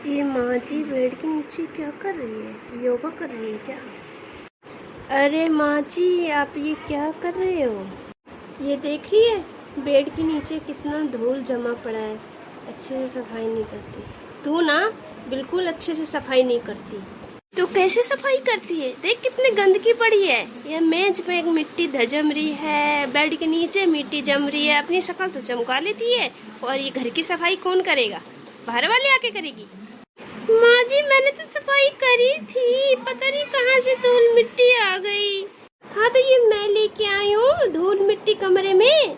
ये माँ जी बेड के नीचे क्या कर रही है? योगा कर रही है क्या? अरे माँ जी, आप ये क्या कर रहे हो? ये देख रही है बेड के नीचे कितना धूल जमा पड़ा है। अच्छे से सफाई नहीं करती तू ना, बिल्कुल अच्छे से सफाई नहीं करती। तो कैसे सफाई करती है? देख कितनी गंदगी पड़ी है। ये मेज पे एक मिट्टी जम रही है, बेड के नीचे मिट्टी जम रही है। अपनी शक्ल तो चमका लेती है, और ये घर की सफाई कौन करेगा? बाहर वाले आके करेगी। माँ जी, मैंने तो सफाई करी थी, पता नहीं कहाँ से धूल मिट्टी आ गई। हाँ तो ये मैं लेके आई हूँ धूल मिट्टी कमरे में।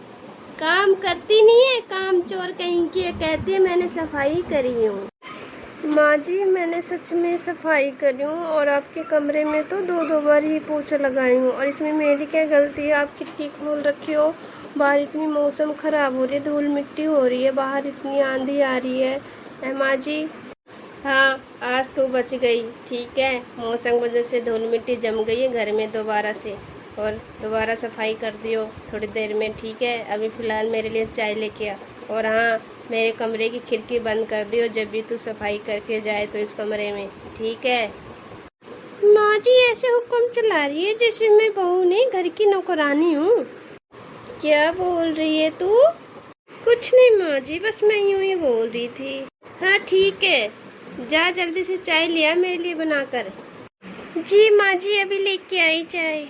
काम करती नहीं है, काम चोर कहीं की है, कहती है मैंने सफाई करी हूँ। माँ जी, मैंने सच में सफाई करी हूँ, और आपके कमरे में तो दो बार ही पोछा लगाई हूँ, और इसमें मेरी क्या गलती है? आप खिड़की खोल रखी हो, बाहर इतनी मौसम ख़राब हो रही है, धूल मिट्टी हो रही है, बाहर इतनी आंधी आ रही है माँ जी। हाँ, आज तो बच गई। ठीक है, मौसम की वजह से धूल मिट्टी जम गई है घर में दोबारा से, और दोबारा सफाई कर दियो थोड़ी देर में। ठीक है, अभी फ़िलहाल मेरे लिए चाय लेके आ। और हाँ, मेरे कमरे की खिड़की बंद कर दियो जब भी तू सफाई करके जाए तो इस कमरे में। ठीक है माँ जी, ऐसे हुक्म चला रही है जैसे मैं बहू नहीं, घर की नौकरानी हूँ। क्या बोल रही है तू? कुछ नहीं माँ जी, बस मैं यूँ ही बोल रही थी। हाँ ठीक है, जा जल्दी से चाय लिया मेरे लिए बनाकर। जी माँ जी, अभी लेके आई चाय।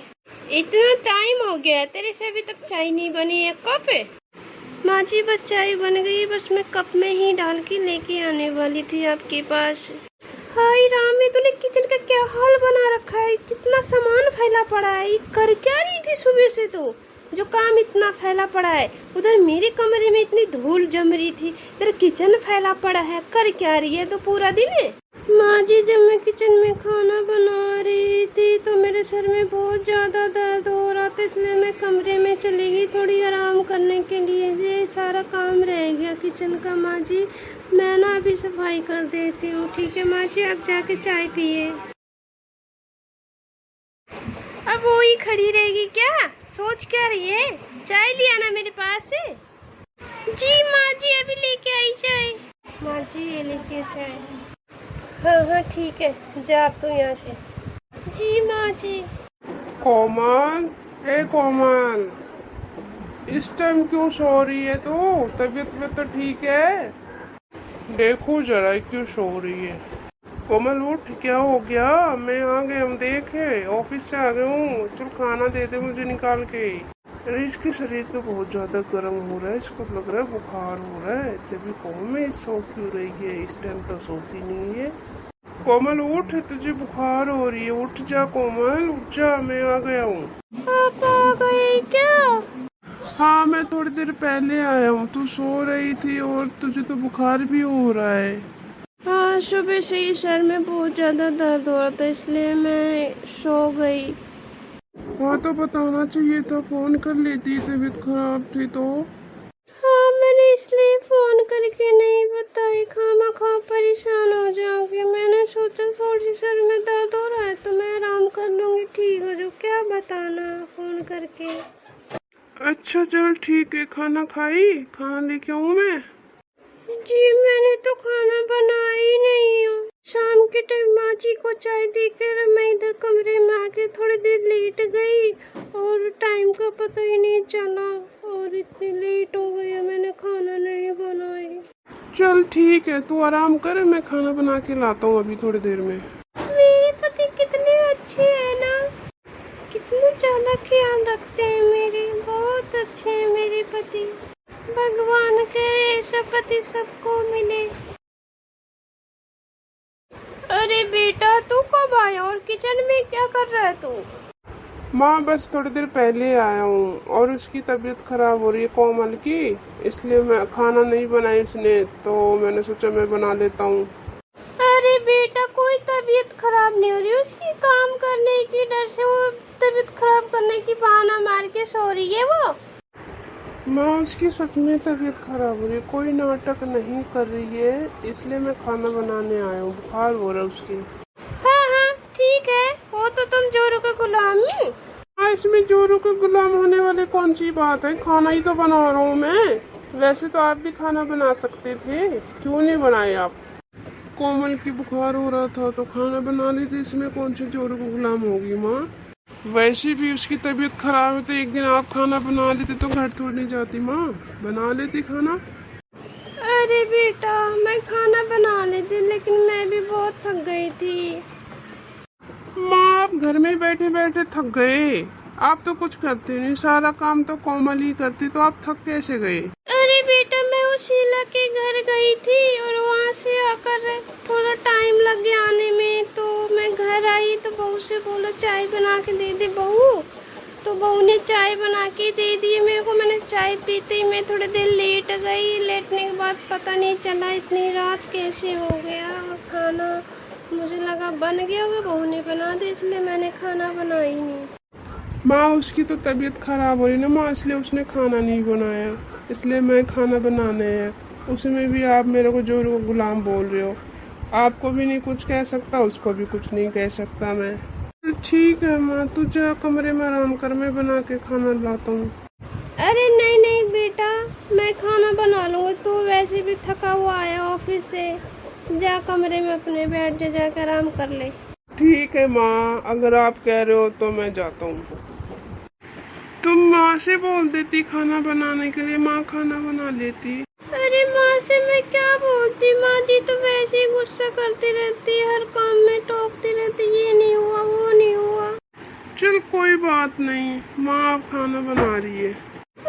इतना टाइम हो गया तेरे से अभी तक चाय नहीं बनी है, कब है? माँ जी बस चाय बन गई, बस मैं कप में ही डाल के लेके आने वाली थी आपके पास। हाय राम, में तूने किचन का क्या हाल बना रखा है? कितना सामान फैला पड़ा है। ये कर क्या रही थी सुबह से तू, जो काम इतना फैला पड़ा है? उधर मेरे कमरे में इतनी धूल जम रही थी, इधर किचन फैला पड़ा है, कर क्या रही है तो पूरा दिन है? माँ जी, जब मैं किचन में खाना बना रही थी तो मेरे सर में बहुत ज़्यादा दर्द हो रहा था, इसलिए मैं कमरे में चली गई थोड़ी आराम करने के लिए। ये सारा काम रह गया किचन का माँ जी, मैं ना अभी सफाई कर देती हूँ। ठीक है माँ जी, आप जाके चाय पिए। अब वो ही खड़ी रहेगी क्या? सोच क्या रही है? चाय लिया ना मेरे पास से। जी माँ जी, अभी लेके आई चाय। माँ जी ये लीजिए चाय। हाँ ठीक है, जा आप तो यहाँ से। जी माँ जी। कोमल, ए कोमल, इस टाइम क्यों सो रही है तू? तबीयत में तो ठीक है? देखो जरा क्यों सो रही है। कोमल उठ, क्या हो गया? मैं आ गया, हम देखे ऑफिस से आ गया हूँ। चल खाना दे दे मुझे निकाल के। अरे इसकी शरीर तो बहुत ज्यादा गर्म हो रहा है, इसको लग रहा है बुखार हो रहा है। जब भी कहूँ मैं सो क्यों रही है, इस टाइम तो सोती नहीं है। कोमल उठ, तुझे बुखार हो रही है, उठ जा कोमल, उठ जा, मैं आ गया हूँ। आप आ गए क्या? हाँ, मैं थोड़ी देर पहले आया हूँ। तू सो रही थी और तुझे तो बुखार भी हो रहा है। हाँ, सुबह से ही सर में बहुत ज़्यादा दर्द हो रहा था, इसलिए मैं सो गई। हाँ तो बताना चाहिए था, फोन कर लेती, तबीयत खराब थी तो। हाँ, मैंने इसलिए फ़ोन करके नहीं बताई, खामा परेशान हो जाऊंगी। मैंने सोचा थोड़ी सर में दर्द हो रहा है तो मैं आराम कर लूँगी, ठीक हो जाऊँ। क्या बताना फ़ोन करके। अच्छा चल ठीक है, खाना खाई? खाना लेके आऊँ मैं? जी मैंने तो खाना बनाया ही नहीं हूँ। शाम के टाइम माँ जी को चाय देकर मैं इधर कमरे में आके थोड़ी देर लेट गई, और टाइम का पता ही नहीं चला, और इतनी लेट हो गई है, मैंने खाना नहीं बनाई। चल ठीक है, तू आराम कर, मैं खाना बना के लाता हूँ अभी थोड़ी देर में। मेरे पति कितने अच्छे हैं ना, कितना ज्यादा ख्याल रखते हैं मेरे, बहुत अच्छे हैं मेरे पति। भगवान करे ऐसा पति सबको मिले। अरे बेटा, तू कब आया और किचन में क्या कर रहा है तू? माँ बस थोड़ी देर पहले आया हूँ, और उसकी तबीयत खराब हो रही है कोमल की, इसलिए मैं खाना नहीं बनाई उसने, तो मैंने सोचा मैं बना लेता हूँ। अरे बेटा, कोई तबीयत खराब नहीं हो रही, उसकी काम करने की डर से वो तबीयत खराब करने की बहाना मार के सो रही है वो। माँ उसकी सच में तबीयत खराब हो रही है, कोई नाटक नहीं कर रही है, इसलिए मैं खाना बनाने आया हूँ। बुखार हो रहा है उसकी। हाँ ठीक है, वो तो तुम जोरों का गुलाम ही। हाँ, इसमें जोरों के गुलाम होने वाली कौन सी बात है? खाना ही तो बना रहा हूँ मैं। वैसे तो आप भी खाना बना सकते थे, क्यों नहीं बनाए आप? कोमल की बुखार हो रहा था तो खाना बना ली थी, इसमें कौन सी जोर को गुलाम होगी माँ। वैसे भी उसकी तबीयत खराब है तो एक दिन आप खाना बना लेते तो घर थोड़ी नहीं जाती माँ, बना लेती खाना। अरे बेटा मैं खाना बना लेती लेकिन मैं भी बहुत थक गई थी। माँ आप घर में बैठे बैठे थक गए, आप तो कुछ करते नहीं, सारा काम तो कोमल ही करती, तो आप थक कैसे गए। अरे बेटा मैं उस शीला के घर गई थी और वहाँ से आकर थोड़ा टाइम लग गया आने में, तो मैं घर आई तो बहू से बोला चाय बना के दे दे बहू, तो बहू ने चाय बना के दे दी मेरे को। मैंने चाय पीते ही मैं थोड़ी देर लेट गई, लेटने के बाद पता नहीं चला इतनी रात कैसे हो गया। और खाना मुझे लगा बन गया होगा, बहू ने बना दिया इसलिए मैंने खाना बनाई नहीं। माँ उसकी तो तबीयत खराब हो रही ना माँ, इसलिए उसने खाना नहीं बनाया, इसलिए मैं खाना बनाने है। उसमें भी आप मेरे को जोर को गुलाम बोल रहे हो, आपको भी नहीं कुछ कह सकता, उसको भी कुछ नहीं कह सकता मैं। ठीक है माँ, तू जा कमरे में आराम कर, मैं बना के खाना लाता हूँ। अरे नहीं नहीं बेटा मैं खाना बना लूँगी, तू वैसे भी थका हुआ आया ऑफिस से, जा कमरे में अपने बैठ जा, जाकर आराम कर ले। ठीक है माँ, अगर आप कह रहे हो तो मैं जाता हूँ। तुम माँ से बोल देती खाना बनाने के लिए, माँ खाना बना लेती। अरे माँ से मैं क्या बोलती, माँ जी तो वैसे ही गुस्सा करती रहती है, हर काम में टोकती रहती, ये नहीं हुआ वो नहीं हुआ। चल कोई बात नहीं, माँ आप खाना बना रही है।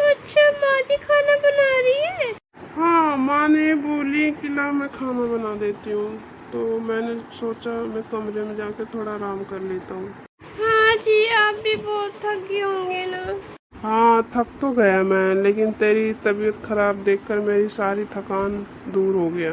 अच्छा माँ जी खाना बना रही है। हाँ माँ ने बोली कि ला मैं खाना बना देती हूँ, तो मैंने सोचा मैं कमरे में जाके थोड़ा आराम कर लेता हूँ। हाँ जी आप भी बहुत थक गए होंगे ना। हाँ थक तो गया मैं, लेकिन तेरी तबीयत खराब देखकर मेरी सारी थकान दूर हो गया।